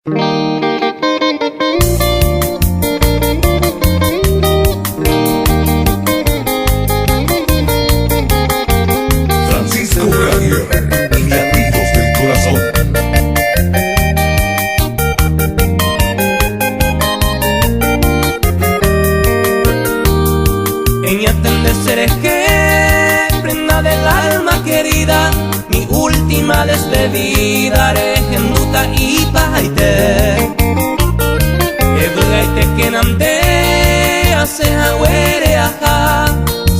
Francisco Javier y Latidos del Corazón. Seré prenda del alma querida, mi última despedida, regenduta y paite. Edugaite que namde, aseja huere aja,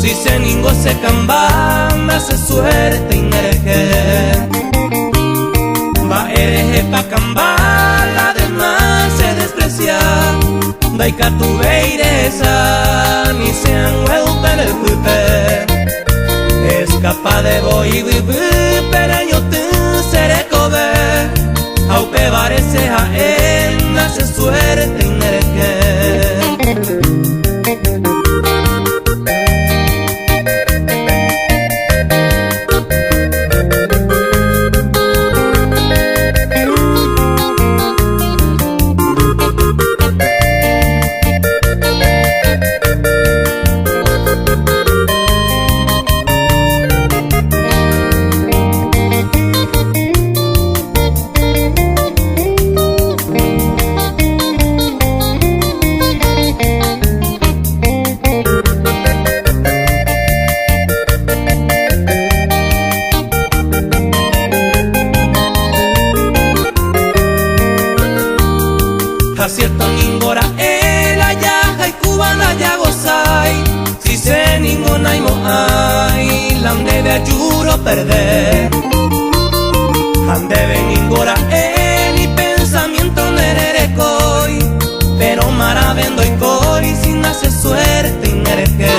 si se ningo se camba, me hace suerte y nereje. Va ereje pa camba, la demás se desprecia. Daika tu veiresa, ni sean huelpen el pupe. Es capaz de voy y pero yo te seré cobe. Aupe varese a él, nace suerte y nereje. Acierto ningora el ayaja y cubana ya gozai. Si se ninguna y moai, lande de ayuro perder. Andebe ningora ni pensamiento nerere coi, pero maravendo y coi sin hacer suerte y nereje.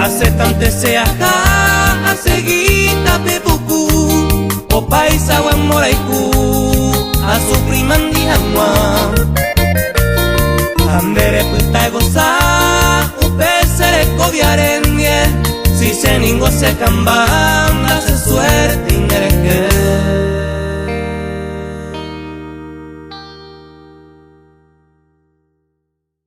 Hace tante se aja, hace guita pepucu, o paisa o moraiku. A su prima andijanwa Andere puta goza Upe sere koviarendie Si se ningo se camba Hace suerte